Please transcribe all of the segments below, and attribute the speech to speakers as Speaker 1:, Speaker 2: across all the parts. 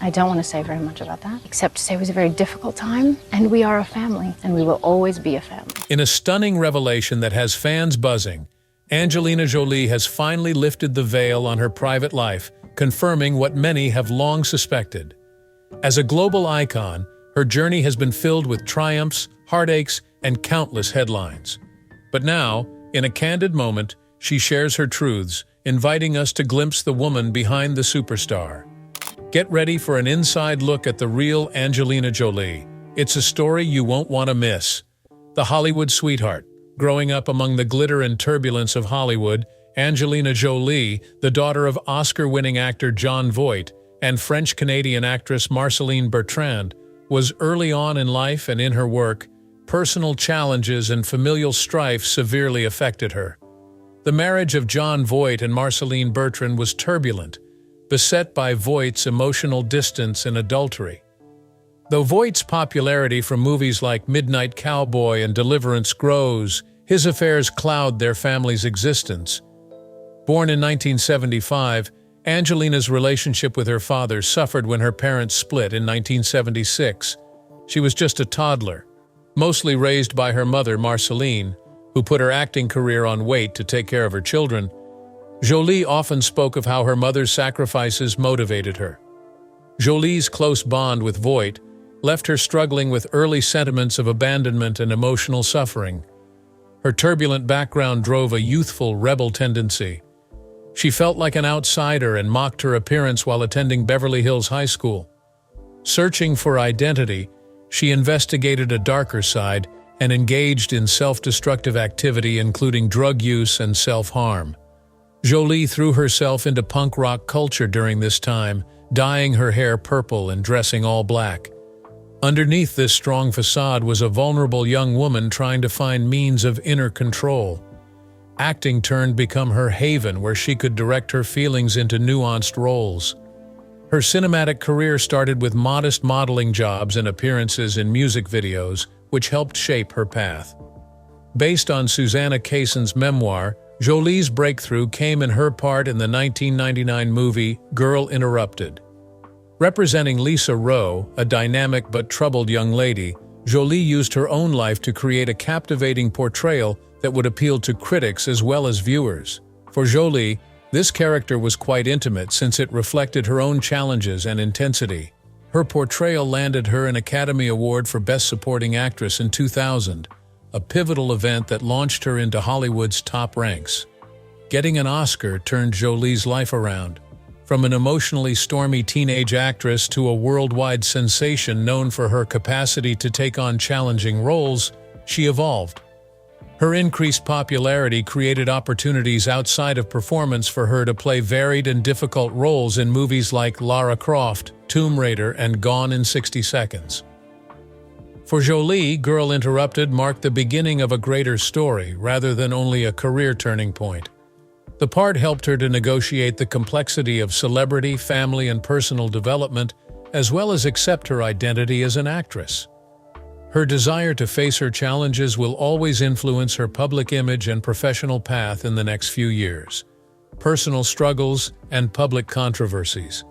Speaker 1: I don't want to say very much about that, except to say it was a very difficult time, and we are a family, and we will always be a family.
Speaker 2: In a stunning revelation that has fans buzzing, Angelina Jolie has finally lifted the veil on her private life, confirming what many have long suspected. As a global icon, her journey has been filled with triumphs, heartaches, and countless headlines. But now, in a candid moment, she shares her truths, inviting us to glimpse the woman behind the superstar. Get ready for an inside look at the real Angelina Jolie. It's a story you won't want to miss. The Hollywood sweetheart. Growing up among the glitter and turbulence of Hollywood, Angelina Jolie, the daughter of Oscar-winning actor Jon Voight and French-Canadian actress Marceline Bertrand, was early on in life and in her work, personal challenges and familial strife severely affected her. The marriage of Jon Voight and Marceline Bertrand was turbulent, beset by Voight's emotional distance and adultery. Though Voight's popularity from movies like Midnight Cowboy and Deliverance grows, his affairs cloud their family's existence. Born in 1975, Angelina's relationship with her father suffered when her parents split in 1976. She was just a toddler, mostly raised by her mother, Marceline, who put her acting career on wait to take care of her children. Jolie often spoke of how her mother's sacrifices motivated her. Jolie's close bond with Voight left her struggling with early sentiments of abandonment and emotional suffering. Her turbulent background drove a youthful rebel tendency. She felt like an outsider and mocked her appearance while attending Beverly Hills High School. Searching for identity, she investigated a darker side and engaged in self-destructive activity including drug use and self-harm. Jolie threw herself into punk rock culture during this time, dyeing her hair purple and dressing all black. Underneath this strong facade was a vulnerable young woman trying to find means of inner control. Acting turned become her haven where she could direct her feelings into nuanced roles. Her cinematic career started with modest modeling jobs and appearances in music videos, which helped shape her path. Based on Susanna Kayson's memoir, Jolie's breakthrough came in her part in the 1999 movie Girl Interrupted. Representing Lisa Rowe, a dynamic but troubled young lady, Jolie used her own life to create a captivating portrayal that would appeal to critics as well as viewers. For Jolie, this character was quite intimate since it reflected her own challenges and intensity. Her portrayal landed her an Academy Award for Best Supporting Actress in 2000, a pivotal event that launched her into Hollywood's top ranks. Getting an Oscar turned Jolie's life around. From an emotionally stormy teenage actress to a worldwide sensation known for her capacity to take on challenging roles, she evolved. Her increased popularity created opportunities outside of performance for her to play varied and difficult roles in movies like Lara Croft, Tomb Raider, and Gone in 60 Seconds. For Jolie, Girl Interrupted marked the beginning of a greater story rather than only a career turning point. The part helped her to negotiate the complexity of celebrity, family, and personal development, as well as accept her identity as an actress. Her desire to face her challenges will always influence her public image and professional path in the next few years. Personal struggles and public controversies.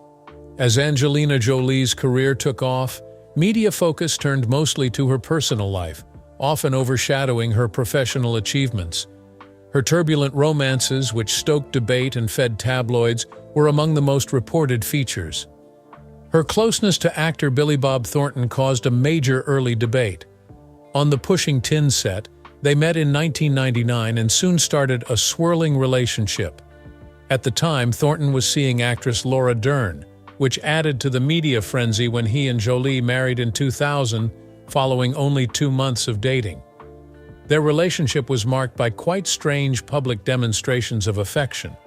Speaker 2: As Angelina Jolie's career took off, media focus turned mostly to her personal life, often overshadowing her professional achievements. Her turbulent romances, which stoked debate and fed tabloids, were among the most reported features. Her closeness to actor Billy Bob Thornton caused a major early debate. On the Pushing Tin set, they met in 1999 and soon started a swirling relationship. At the time, Thornton was seeing actress Laura Dern, which added to the media frenzy when he and Jolie married in 2000, following only 2 months of dating. Their relationship was marked by quite strange public demonstrations of affection.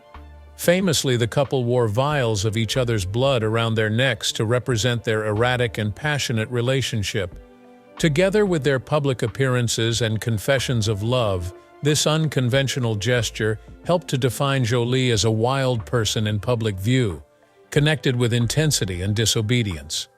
Speaker 2: Famously, the couple wore vials of each other's blood around their necks to represent their erratic and passionate relationship. Together with their public appearances and confessions of love, this unconventional gesture helped to define Jolie as a wild person in public view, connected with intensity and disobedience.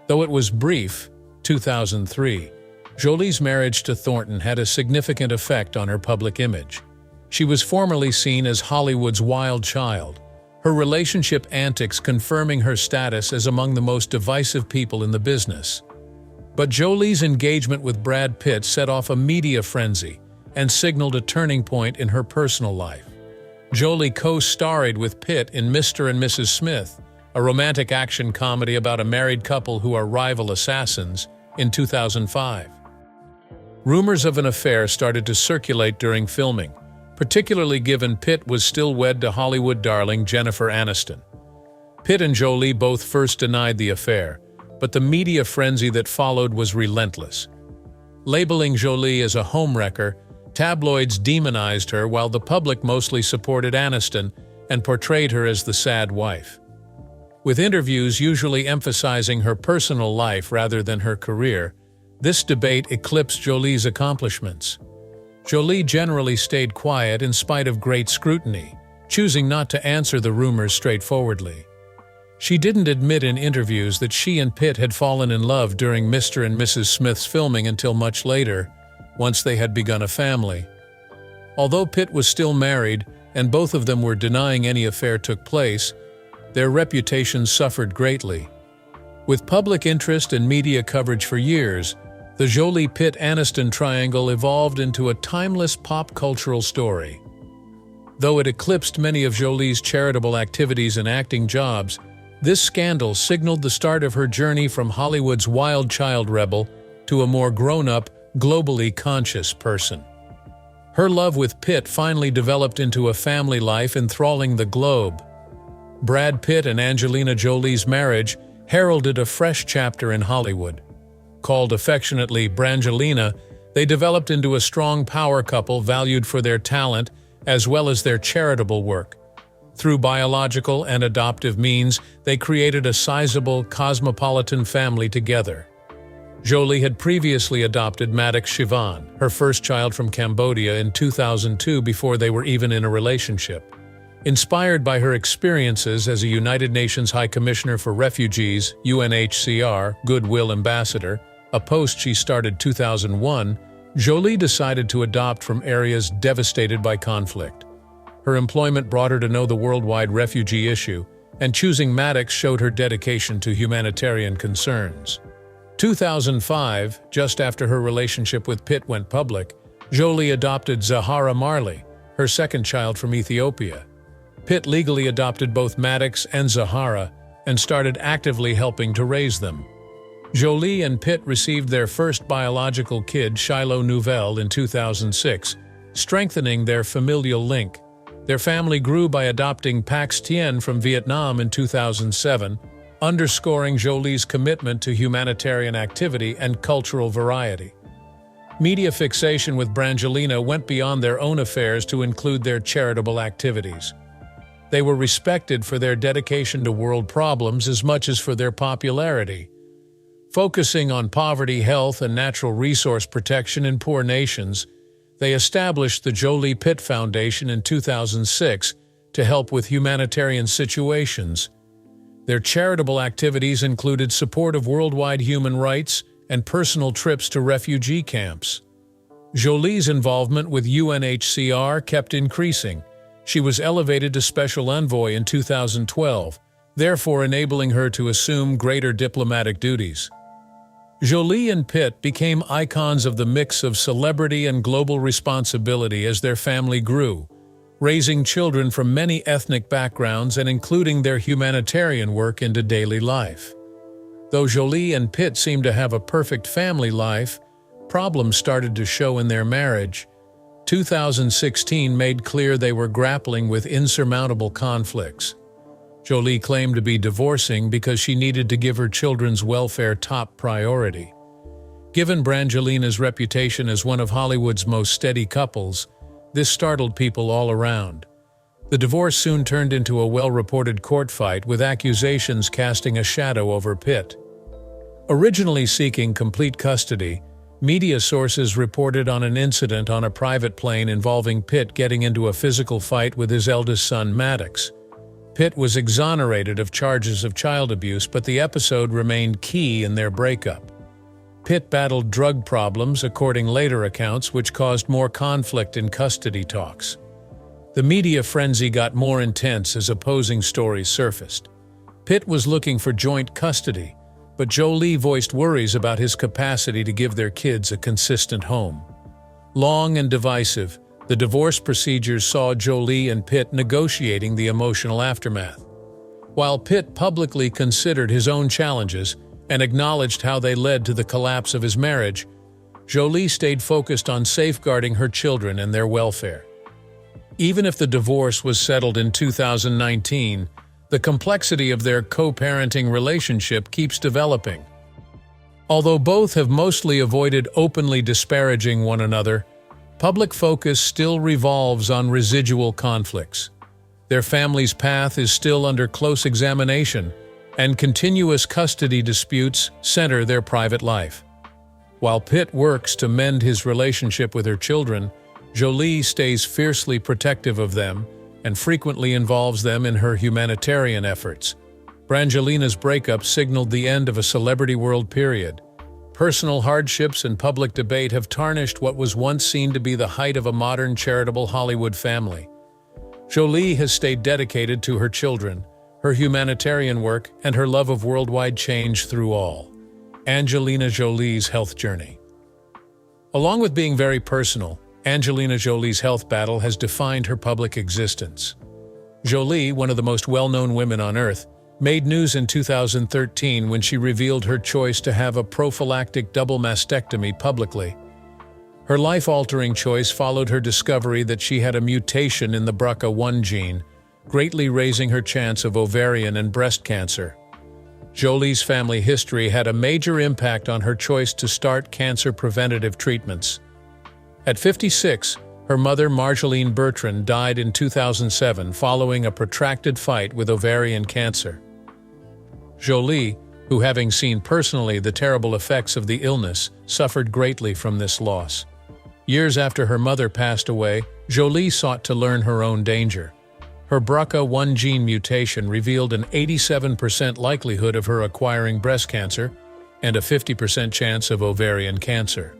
Speaker 2: Though it was brief, 2003, Jolie's marriage to Thornton had a significant effect on her public image. She was formerly seen as Hollywood's wild child, her relationship antics confirming her status as among the most divisive people in the business. But Jolie's engagement with Brad Pitt set off a media frenzy and signaled a turning point in her personal life. Jolie co-starred with Pitt in Mr. and Mrs. Smith, a romantic action comedy about a married couple who are rival assassins, in 2005. Rumors of an affair started to circulate during filming, particularly given Pitt was still wed to Hollywood darling Jennifer Aniston. Pitt and Jolie both first denied the affair, but the media frenzy that followed was relentless. Labeling Jolie as a homewrecker, tabloids demonized her while the public mostly supported Aniston and portrayed her as the sad wife. With interviews usually emphasizing her personal life rather than her career, this debate eclipsed Jolie's accomplishments. Jolie generally stayed quiet in spite of great scrutiny, choosing not to answer the rumors straightforwardly. She didn't admit in interviews that she and Pitt had fallen in love during Mr. and Mrs. Smith's filming until much later, once they had begun a family. Although Pitt was still married, and both of them were denying any affair took place, their reputations suffered greatly. With public interest and media coverage for years, the Jolie-Pitt-Aniston triangle evolved into a timeless pop cultural story. Though it eclipsed many of Jolie's charitable activities and acting jobs, this scandal signaled the start of her journey from Hollywood's wild child rebel to a more grown-up, globally conscious person. Her love with Pitt finally developed into a family life enthralling the globe. Brad Pitt and Angelina Jolie's marriage heralded a fresh chapter in Hollywood. Called affectionately Brangelina, they developed into a strong power couple valued for their talent as well as their charitable work. Through biological and adoptive means, they created a sizable, cosmopolitan family together. Jolie had previously adopted Maddox Sivan, her first child from Cambodia, in 2002 before they were even in a relationship. Inspired by her experiences as a United Nations High Commissioner for Refugees, UNHCR, Goodwill Ambassador, a post she started 2001, Jolie decided to adopt from areas devastated by conflict. Her employment brought her to know the worldwide refugee issue, and choosing Maddox showed her dedication to humanitarian concerns. 2005, just after her relationship with Pitt went public, Jolie adopted Zahara Marley, her second child from Ethiopia. Pitt legally adopted both Maddox and Zahara and started actively helping to raise them. Jolie and Pitt received their first biological kid, Shiloh Nouvelle, in 2006, strengthening their familial link. Their family grew by adopting Pax Tien from Vietnam in 2007, underscoring Jolie's commitment to humanitarian activity and cultural variety. Media fixation with Brangelina went beyond their own affairs to include their charitable activities. They were respected for their dedication to world problems as much as for their popularity. Focusing on poverty, health, and natural resource protection in poor nations, they established the Jolie-Pitt Foundation in 2006 to help with humanitarian situations. Their charitable activities included support of worldwide human rights and personal trips to refugee camps. Jolie's involvement with UNHCR kept increasing. She was elevated to Special Envoy in 2012, therefore enabling her to assume greater diplomatic duties. Jolie and Pitt became icons of the mix of celebrity and global responsibility as their family grew, raising children from many ethnic backgrounds and including their humanitarian work into daily life. Though Jolie and Pitt seemed to have a perfect family life, problems started to show in their marriage. 2016 made clear they were grappling with insurmountable conflicts. Jolie claimed to be divorcing because she needed to give her children's welfare top priority. Given Brangelina's reputation as one of Hollywood's most steady couples, this startled people all around. The divorce soon turned into a well-reported court fight, with accusations casting a shadow over Pitt. Originally seeking complete custody, media sources reported on an incident on a private plane involving Pitt getting into a physical fight with his eldest son, Maddox. Pitt was exonerated of charges of child abuse, but the episode remained key in their breakup. Pitt battled drug problems, according later accounts, which caused more conflict in custody talks. The media frenzy got more intense as opposing stories surfaced. Pitt was looking for joint custody, but Jolie voiced worries about his capacity to give their kids a consistent home. Long and divisive, the divorce procedures saw Jolie and Pitt negotiating the emotional aftermath. While Pitt publicly considered his own challenges and acknowledged how they led to the collapse of his marriage, Jolie stayed focused on safeguarding her children and their welfare. Even if the divorce was settled in 2019, the complexity of their co-parenting relationship keeps developing. Although both have mostly avoided openly disparaging one another, public focus still revolves on residual conflicts. Their family's path is still under close examination, and continuous custody disputes center their private life. While Pitt works to mend his relationship with her children, Jolie stays fiercely protective of them and frequently involves them in her humanitarian efforts. Brangelina's breakup signaled the end of a celebrity world period. Personal hardships and public debate have tarnished what was once seen to be the height of a modern charitable Hollywood family. Jolie has stayed dedicated to her children, her humanitarian work, and her love of worldwide change through all. Angelina Jolie's health journey. Along with being very personal, Angelina Jolie's health battle has defined her public existence. Jolie, one of the most well-known women on Earth, made news in 2013 when she revealed her choice to have a prophylactic double mastectomy publicly. Her life-altering choice followed her discovery that she had a mutation in the BRCA1 gene, greatly raising her chance of ovarian and breast cancer. Jolie's family history had a major impact on her choice to start cancer preventative treatments. At 56, her mother, Marjolaine Bertrand, died in 2007 following a protracted fight with ovarian cancer. Jolie, who, having seen personally the terrible effects of the illness, suffered greatly from this loss. Years after her mother passed away, Jolie sought to learn her own danger. Her BRCA1 gene mutation revealed an 87% likelihood of her acquiring breast cancer and a 50% chance of ovarian cancer.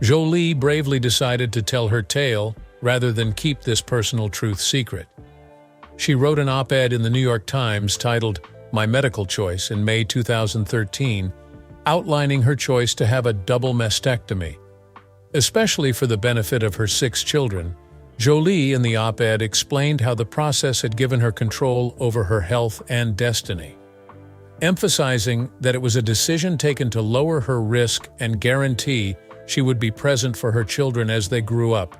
Speaker 2: Jolie bravely decided to tell her tale rather than keep this personal truth secret. She wrote an op-ed in the New York Times titled "My Medical Choice" in May 2013, outlining her choice to have a double mastectomy. Especially for the benefit of her 6 children, Jolie in the op-ed explained how the process had given her control over her health and destiny, emphasizing that it was a decision taken to lower her risk and guarantee she would be present for her children as they grew up.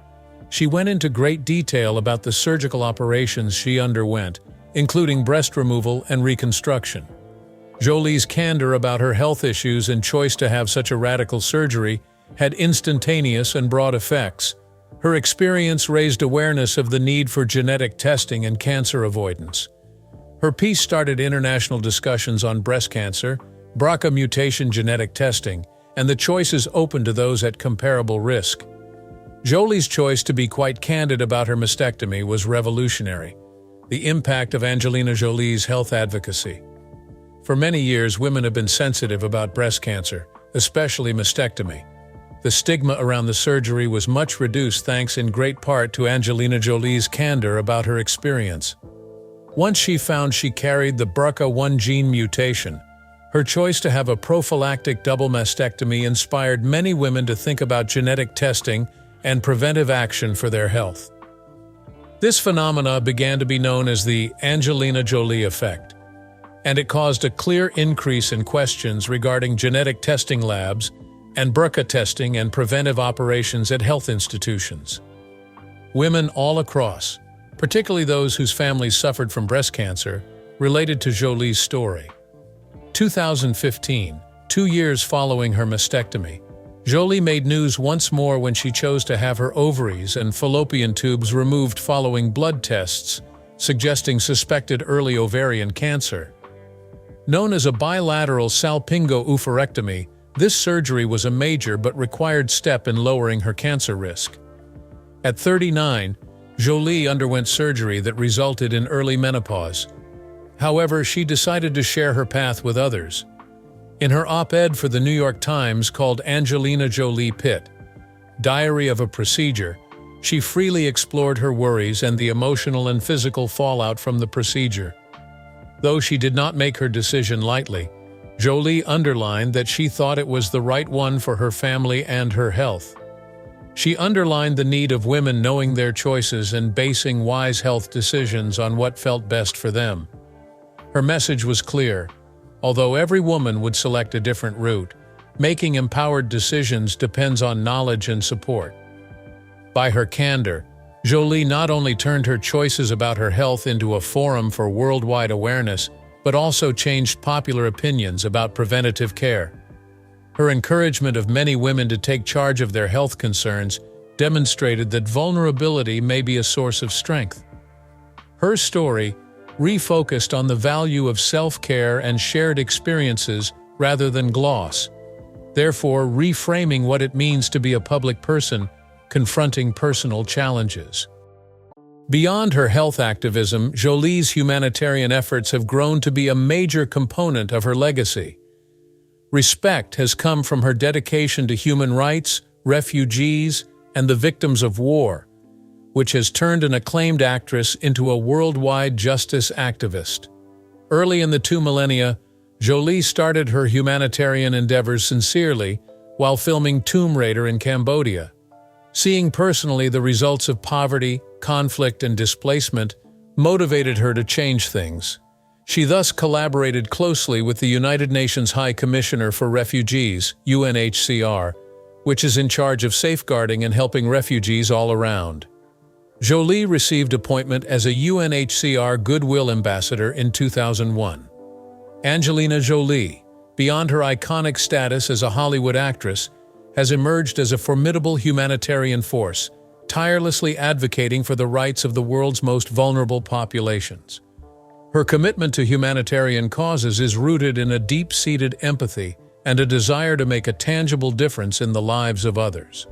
Speaker 2: She went into great detail about the surgical operations she underwent, including breast removal and reconstruction. Jolie's candor about her health issues and choice to have such a radical surgery had instantaneous and broad effects. Her experience raised awareness of the need for genetic testing and cancer avoidance. Her piece started international discussions on breast cancer, BRCA mutation genetic testing, and the choices open to those at comparable risk. Jolie's choice to be quite candid about her mastectomy was revolutionary. The impact of Angelina Jolie's health advocacy. For many years, women have been sensitive about breast cancer, especially mastectomy. The stigma around the surgery was much reduced thanks in great part to Angelina Jolie's candor about her experience. Once she found she carried the BRCA1 gene mutation, her choice to have a prophylactic double mastectomy inspired many women to think about genetic testing and preventive action for their health. This phenomena began to be known as the Angelina Jolie effect, and it caused a clear increase in questions regarding genetic testing labs and BRCA testing and preventive operations at health institutions. Women all across, particularly those whose families suffered from breast cancer, related to Jolie's story. 2015, 2 years following her mastectomy, Jolie made news once more when she chose to have her ovaries and fallopian tubes removed following blood tests, suggesting suspected early ovarian cancer. Known as a bilateral salpingo-oophorectomy, this surgery was a major but required step in lowering her cancer risk. At 39, Jolie underwent surgery that resulted in early menopause. However, she decided to share her path with others. In her op-ed for the New York Times called Angelina Jolie Pitt, Diary of a Procedure, She freely explored her worries and the emotional and physical fallout from the procedure. Though she did not make her decision lightly, Jolie underlined that she thought it was the right one for her family and her health. She underlined the need of women knowing their choices and basing wise health decisions on what felt best for them. Her message was clear. Although every woman would select a different route, making empowered decisions depends on knowledge and support. By her candor, Jolie not only turned her choices about her health into a forum for worldwide awareness, but also changed popular opinions about preventative care. Her encouragement of many women to take charge of their health concerns demonstrated that vulnerability may be a source of strength. Her story refocused on the value of self-care and shared experiences rather than gloss, therefore reframing what it means to be a public person confronting personal challenges. Beyond her health activism, Jolie's humanitarian efforts have grown to be a major component of her legacy. Respect has come from her dedication to human rights, refugees, and the victims of war, which has turned an acclaimed actress into a worldwide justice activist. Early in the 2 millennia, Jolie started her humanitarian endeavors sincerely while filming Tomb Raider in Cambodia. Seeing personally the results of poverty, conflict, and displacement motivated her to change things. She thus collaborated closely with the United Nations High Commissioner for Refugees, UNHCR, which is in charge of safeguarding and helping refugees all around. Jolie received appointment as a UNHCR Goodwill Ambassador in 2001. Angelina Jolie, beyond her iconic status as a Hollywood actress, has emerged as a formidable humanitarian force, tirelessly advocating for the rights of the world's most vulnerable populations. Her commitment to humanitarian causes is rooted in a deep-seated empathy and a desire to make a tangible difference in the lives of others.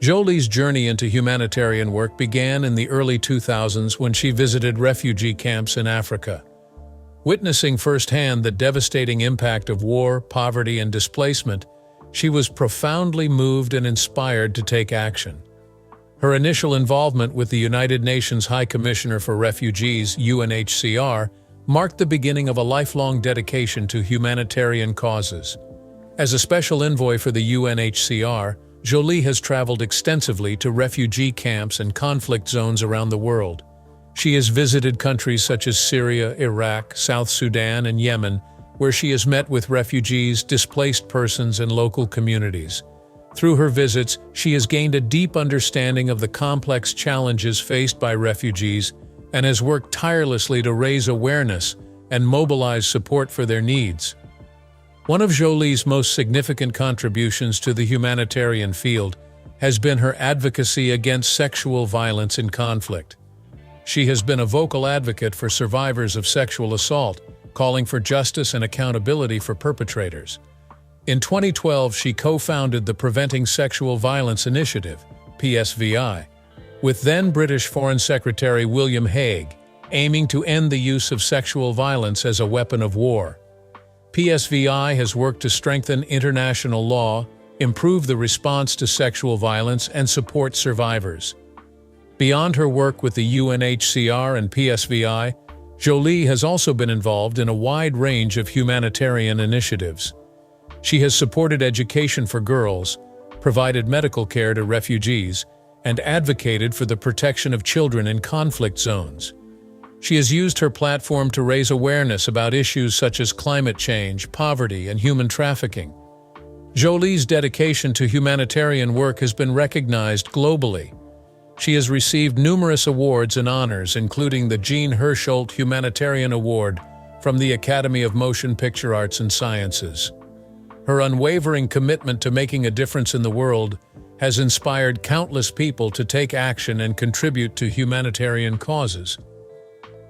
Speaker 2: Jolie's journey into humanitarian work began in the early 2000s when she visited refugee camps in Africa. Witnessing firsthand the devastating impact of war, poverty, and displacement, she was profoundly moved and inspired to take action. Her initial involvement with the United Nations High Commissioner for Refugees, UNHCR, marked the beginning of a lifelong dedication to humanitarian causes. As a special envoy for the UNHCR, Jolie has traveled extensively to refugee camps and conflict zones around the world. She has visited countries such as Syria, Iraq, South Sudan, and Yemen, where she has met with refugees, displaced persons, and local communities. Through her visits, she has gained a deep understanding of the complex challenges faced by refugees and has worked tirelessly to raise awareness and mobilize support for their needs. One of Jolie's most significant contributions to the humanitarian field has been her advocacy against sexual violence in conflict. She has been a vocal advocate for survivors of sexual assault, calling for justice and accountability for perpetrators. In 2012, she co-founded the Preventing Sexual Violence Initiative, PSVI, with then-British Foreign Secretary William Hague, aiming to end the use of sexual violence as a weapon of war. PSVI has worked to strengthen international law, improve the response to sexual violence, and support survivors. Beyond her work with the UNHCR and PSVI, Jolie has also been involved in a wide range of humanitarian initiatives. She has supported education for girls, provided medical care to refugees, and advocated for the protection of children in conflict zones. She has used her platform to raise awareness about issues such as climate change, poverty, and human trafficking. Jolie's dedication to humanitarian work has been recognized globally. She has received numerous awards and honors, including the Jean Hersholt Humanitarian Award from the Academy of Motion Picture Arts and Sciences. Her unwavering commitment to making a difference in the world has inspired countless people to take action and contribute to humanitarian causes.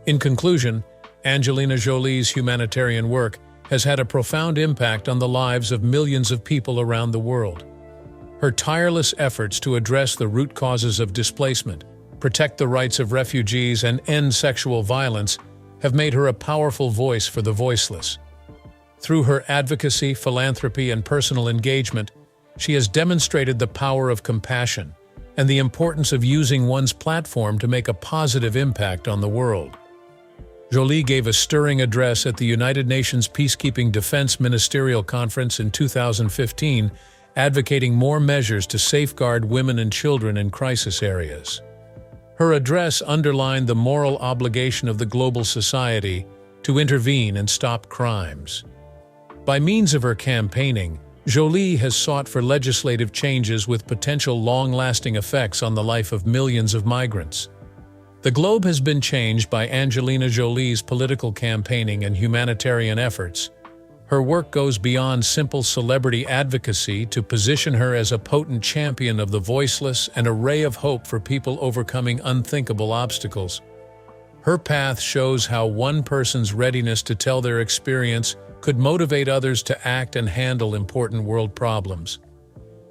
Speaker 2: In conclusion, Angelina Jolie's humanitarian work has had a profound impact on the lives of millions of people around the world. Her tireless efforts to address the root causes of displacement, protect the rights of refugees, and end sexual violence have made her a powerful voice for the voiceless. Through her advocacy, philanthropy, and personal engagement, she has demonstrated the power of compassion and the importance of using one's platform to make a positive impact on the world. Jolie gave a stirring address at the United Nations Peacekeeping Defense Ministerial Conference in 2015, advocating more measures to safeguard women and children in crisis areas. Her address underlined the moral obligation of the global society to intervene and stop crimes. By means of her campaigning, Jolie has sought for legislative changes with potential long-lasting effects on the life of millions of migrants. The globe has been changed by Angelina Jolie's political campaigning and humanitarian efforts. Her work goes beyond simple celebrity advocacy to position her as a potent champion of the voiceless and a ray of hope for people overcoming unthinkable obstacles. Her path shows how one person's readiness to tell their experience could motivate others to act and handle important world problems.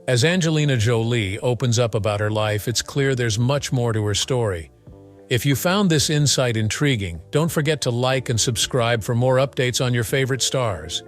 Speaker 2: As Angelina Jolie opens up about her life, it's clear there's much more to her story. If you found this insight intriguing, don't forget to like and subscribe for more updates on your favorite stars.